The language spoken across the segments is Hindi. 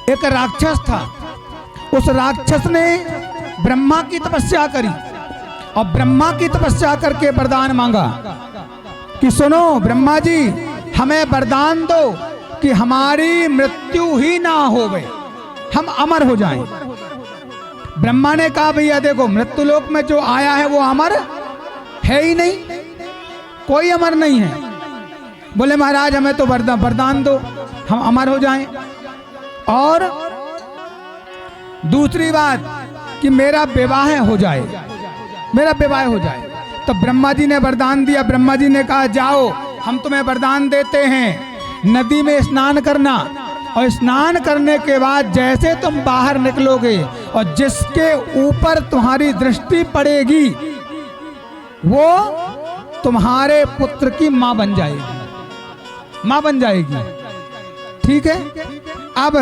एक राक्षस था। उस राक्षस ने ब्रह्मा की तपस्या करी और ब्रह्मा की तपस्या करके वरदान मांगा कि सुनो ब्रह्मा जी, हमें वरदान दो कि हमारी मृत्यु ही ना होवे, हम अमर हो जाएं। ब्रह्मा ने कहा भैया देखो, मृत्युलोक में जो आया है वो अमर है ही नहीं, कोई अमर नहीं है। बोले महाराज हमें तो वरदान दो, हम अमर हो जाएं। और दूसरी बात कि मेरा विवाह हो जाए, मेरा विवाह हो जाए। तो ब्रह्मा जी ने वरदान दिया। ब्रह्मा जी ने कहा जाओ, हम तुम्हें वरदान देते हैं, नदी में स्नान करना, और स्नान करने के बाद जैसे तुम बाहर निकलोगे और जिसके ऊपर तुम्हारी दृष्टि पड़ेगी वो तुम्हारे पुत्र की मां बन जाएगी, मां बन जाएगी। ठीक है। अब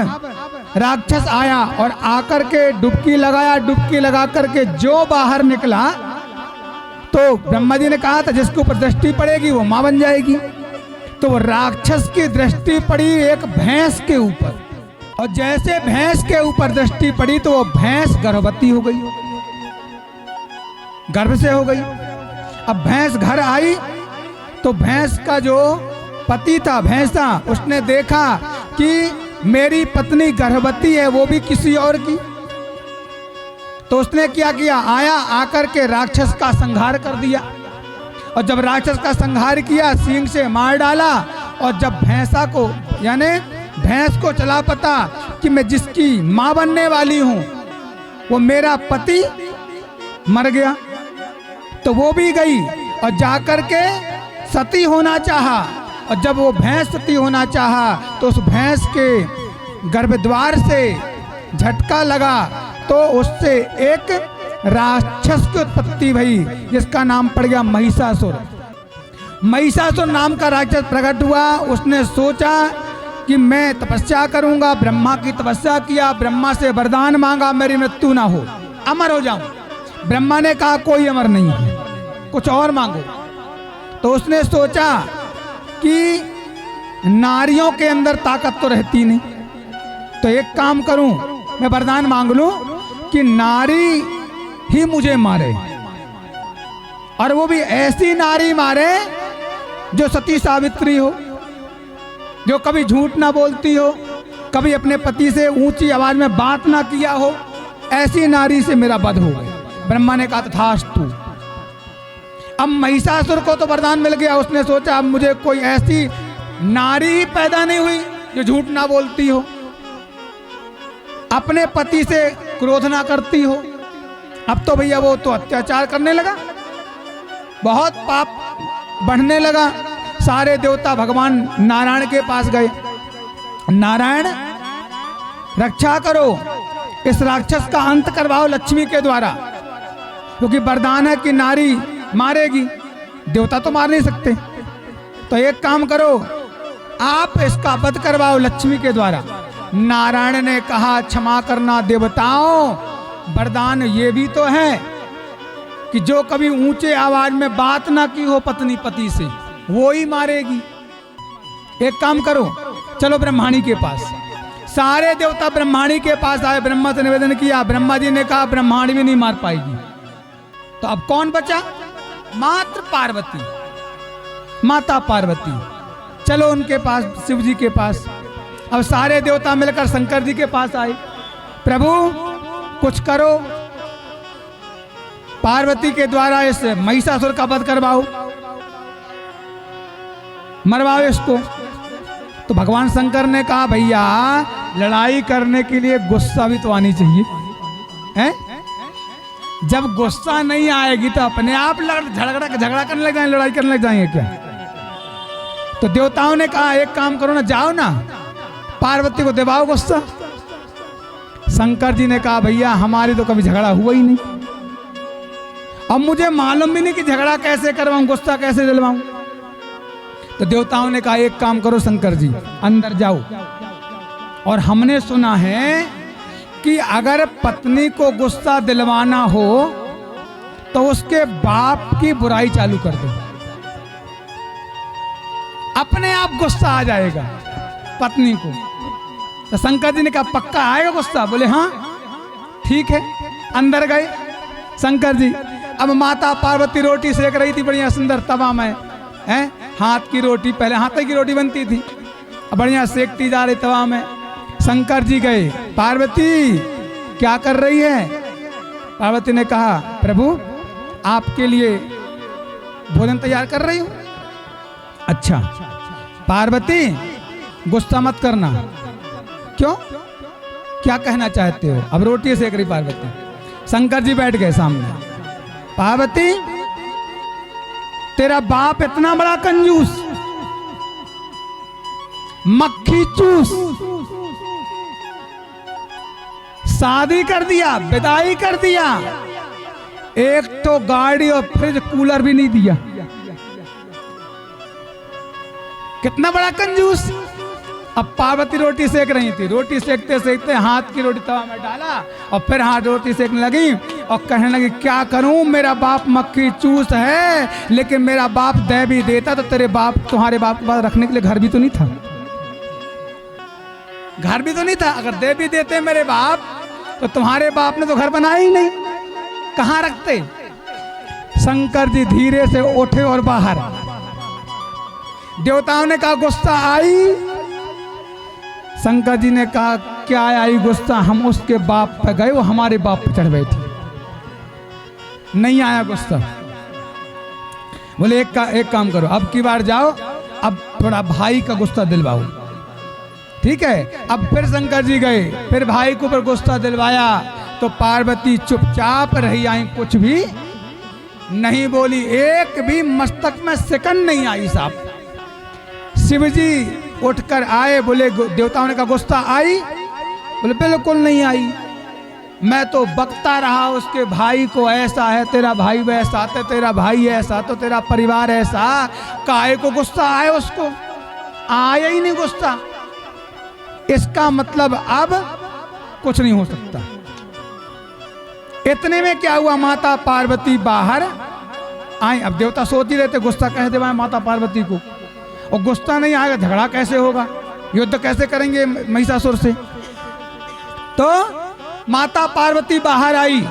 राक्षस आया और आकर के डुबकी लगाया, डुबकी लगा करके जो बाहर निकला तो ब्रह्मा जी ने कहा था जिसके ऊपर दृष्टि पड़ेगी वो मां बन जाएगी। तो वो राक्षस की दृष्टि पड़ी एक भैंस के ऊपर, और जैसे भैंस के ऊपर दृष्टि पड़ी तो वो भैंस गर्भवती हो गई, गर्भ से हो गई। अब भैंस घर आई तो भैंस का जो पति था, भैंसा, उसने देखा कि मेरी पत्नी गर्भवती है, वो भी किसी और की। तो उसने क्या किया, आया, आकर के राक्षस का संहार कर दिया। और जब राक्षस का संहार किया, सींग से मार डाला, और जब भैंसा को यानी भैंस को चला पता कि मैं जिसकी मां बनने वाली हूं वो मेरा पति मर गया, तो वो भी गई और जाकर के सती होना चाहा। और जब वो भैंस सती होना चाहा तो उस भैंस के गर्भद्वार से झटका लगा तो उससे एक राक्षस की उत्पत्ति भई, जिसका नाम पड़ गया महिषासुर। महिषासुर नाम का राक्षस प्रकट हुआ। उसने सोचा कि मैं तपस्या करूंगा, ब्रह्मा की तपस्या किया, ब्रह्मा से वरदान मांगा मेरी मृत्यु ना हो, अमर हो जाऊं। ब्रह्मा ने कहा कोई अमर नहीं है, कुछ और मांगो। तो उसने सोचा कि नारियों के अंदर ताकत तो रहती नहीं, तो एक काम करूं, मैं वरदान मांग लूं कि नारी ही मुझे मारे, और वो भी ऐसी नारी मारे जो सती सावित्री हो, जो कभी झूठ ना बोलती हो, कभी अपने पति से ऊंची आवाज में बात ना किया हो, ऐसी नारी से मेरा वध हो गया। ब्रह्मा ने कहा तथास्तु। अब महिषासुर को तो वरदान मिल गया। उसने सोचा अब मुझे कोई ऐसी नारी पैदा नहीं हुई जो झूठ ना बोलती हो, अपने पति से क्रोध ना करती हो। अब तो भैया वो तो अत्याचार करने लगा, बहुत पाप बढ़ने लगा। सारे देवता भगवान नारायण के पास गए, नारायण रक्षा करो, इस राक्षस का अंत करवाओ लक्ष्मी के द्वारा, क्योंकि वरदान है कि नारी मारेगी, देवता तो मार नहीं सकते। तो एक काम करो, आप इसका वध करवाओ लक्ष्मी के द्वारा। नारायण ने कहा क्षमा करना देवताओं, वरदान ये भी तो है कि जो कभी ऊंचे आवाज में बात ना की हो पत्नी पति से, वो ही मारेगी। एक काम करो, चलो ब्रह्माणी के पास। सारे देवता ब्रह्माणी के पास आए, ब्रह्मा से निवेदन किया। ब्रह्मा जी ने कहा ब्रह्माणी भी नहीं मार पाएगी। तो अब कौन बचा? मात्र पार्वती, माता पार्वती। चलो उनके पास, शिव जी के पास। अब सारे देवता मिलकर शंकर जी के पास आए, प्रभु कुछ करो, पार्वती के द्वारा इस महिषासुर का वध करवाओ, मरवाओ इसको। तो भगवान शंकर ने कहा भैया लड़ाई करने के लिए गुस्सा भी तो आनी चाहिए, हैं? जब गुस्सा नहीं आएगी तो अपने आप झगड़ा करने लग जाएंगे, लड़ाई करने लग जाएंगे क्या? तो देवताओं ने कहा एक काम करो ना, जाओ ना पार्वती को दिवाओ गुस्सा। शंकर जी ने कहा भैया हमारी तो कभी झगड़ा हुआ ही नहीं, अब मुझे मालूम भी नहीं कि झगड़ा कैसे करवाऊं, गुस्सा कैसे दिलवाऊं। तो देवताओं ने कहा एक काम करो शंकर जी, अंदर जाओ, और हमने सुना है कि अगर पत्नी को गुस्सा दिलवाना हो तो उसके बाप की बुराई चालू कर दो, अपने आप गुस्सा आ जाएगा पत्नी को। तो शंकर जी ने कहा पक्का आएगा गुस्सा? बोले हाँ ठीक है। अंदर गए शंकर जी। अब माता पार्वती रोटी सेक रही थी बढ़िया सुंदर तवा में, हैं हाथ की रोटी, पहले हाथ की रोटी बनती थी, अब बढ़िया सेकती जा रही तवा में। शंकर जी गए, पार्वती क्या कर रही है? पार्वती ने कहा प्रभु आपके लिए भोजन तैयार कर रही हूं। अच्छा पार्वती गुस्सा मत करना। क्यों, क्या कहना चाहते हो? अब रोटी सेक रही पार्वती। शंकर जी बैठ गए सामने। पार्वती तेरा बाप इतना बड़ा कंजूस, मक्खी चूस, शादी कर दिया, विदाई कर दिया, एक तो गाड़ी और फ्रिज कूलर भी नहीं दिया। कितना बड़ा कंजूस। अब पार्वती रोटी सेक रही थी, रोटी सेकते सेकते हाथ की रोटी तवा में डाला और फिर हाथ रोटी सेकने लगी और कहने लगी क्या करूं, मेरा बाप मक्खी चूस है, लेकिन मेरा बाप दे भी देता तो तेरे बाप, तुम्हारे बाप के पास रखने के लिए घर भी तो नहीं था, घर भी तो नहीं था। अगर दे भी देते मेरे बाप तो तुम्हारे बाप ने तो घर बनाया ही नहीं, कहां रखते। शंकर जी धीरे से उठे और बाहर। देवताओं ने कहा गुस्सा आई? शंकर जी ने कहा क्या आई गुस्सा, हम उसके बाप पे गए, वो हमारे बाप पे चढ़ बैठी, नहीं आया गुस्सा। बोले एक काम करो, अब की बार जाओ, अब थोड़ा भाई का गुस्सा दिलवाओ, ठीक है। अब फिर शंकर जी गए, फिर भाई के ऊपर गुस्सा दिलवाया तो पार्वती चुपचाप रही, आई कुछ भी नहीं बोली, एक भी मस्तक में सिकन नहीं आई साहब। शिवजी उठकर आए, बोले देवताओं ने कहा गुस्सा आई? बोले बिल्कुल नहीं आई, मैं तो बकता रहा उसके भाई को, ऐसा है तेरा भाई वैसा, तो तेरा भाई ऐसा तो तेरा परिवार ऐसा, काहे को गुस्सा आए उसको? आया ही नहीं गुस्सा। इसका मतलब अब कुछ नहीं हो सकता। इतने में क्या हुआ, माता पार्वती बाहर आई। अब देवता सोच ही रहते गुस्सा कह देवाएं माता पार्वती को, और गुस्सा नहीं आएगा झगड़ा कैसे होगा, युद्ध कैसे करेंगे महिषासुर से। तो माता पार्वती बाहर आई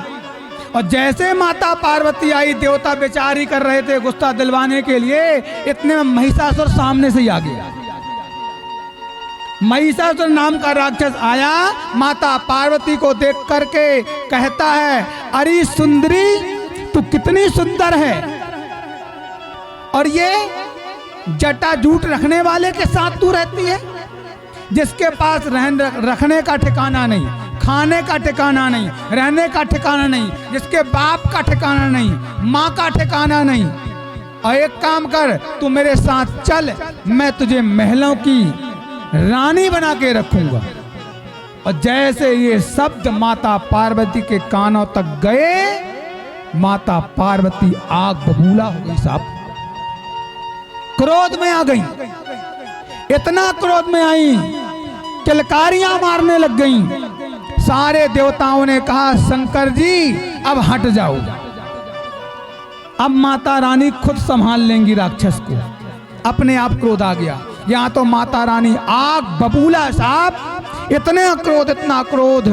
और जैसे माता पार्वती आई, देवता बेचारी कर रहे थे गुस्सा दिलवाने के लिए, इतने में महिषासुर सामने से ही आ गया। महिषासुर नाम का राक्षस आया, माता पार्वती को देख करके कहता है अरे सुंदरी तू कितनी सुंदर है, और ये जटा जूट रखने वाले के साथ तू रहती है, जिसके पास रखने का ठिकाना नहीं, खाने का ठिकाना नहीं, रहने का ठिकाना नहीं, जिसके बाप का ठिकाना नहीं, माँ का ठिकाना नहीं। और एक काम कर, तू मेरे साथ चल, मैं तुझे महलों की रानी बना के रखूंगा। और जैसे ये शब्द माता पार्वती के कानों तक गए, माता पार्वती आग बबूला हो गई साहब, क्रोध में आ गई। इतना क्रोध में आई किलकारियां मारने लग गईं। सारे देवताओं ने कहा शंकर जी अब हट जाओ, अब माता रानी खुद संभाल लेंगी राक्षस को। अपने आप क्रोध आ गया। यहाँ तो माता रानी आग बबूला साहब, इतना क्रोध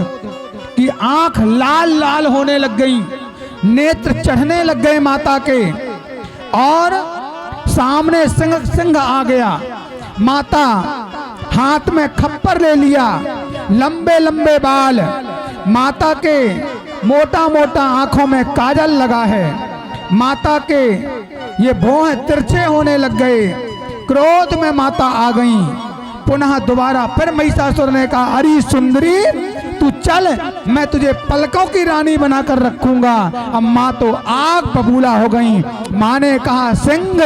कि आंख लाल लाल होने लग गई, नेत्र चढ़ने लग गए माता के, और सामने सिंह आ गया। माता हाथ में खप्पर ले लिया, लंबे लंबे बाल, माता के मोटा मोटा आंखों में काजल लगा है, माता के ये भौहें तिरछे होने लग गए। क्रोध में माता आ गई। पुनः दोबारा फिर महिषासुर ने कहा अरे सुंदरी तू चल, मैं तुझे पलकों की रानी बनाकर रखूंगा। अब माँ तो आग बबूला हो गई। माँ ने कहा सिंह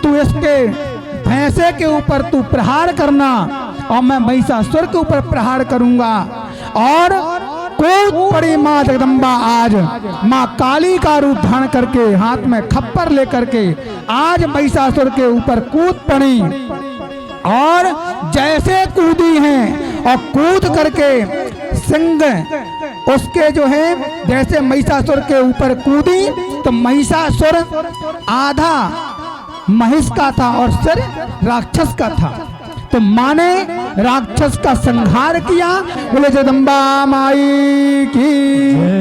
तू इसके भैंसे के ऊपर तू प्रहार करना, और मैं महिषासुर के ऊपर प्रहार करूंगा। और कूद पड़ी माँ जगदम्बा आज, माँ काली का रूप धारण करके हाथ में खप्पर लेकर के आज महिषासुर के ऊपर कूद पड़ी। और जैसे कूदी हैं और कूद करके सिंह उसके जो है जैसे महिषासुर के ऊपर कूदी, तो महिषासुर आधा महिष का था और सिर राक्षस का था। तो माँ ने राक्षस का संहार किया। बोले जगदम्बा माई की।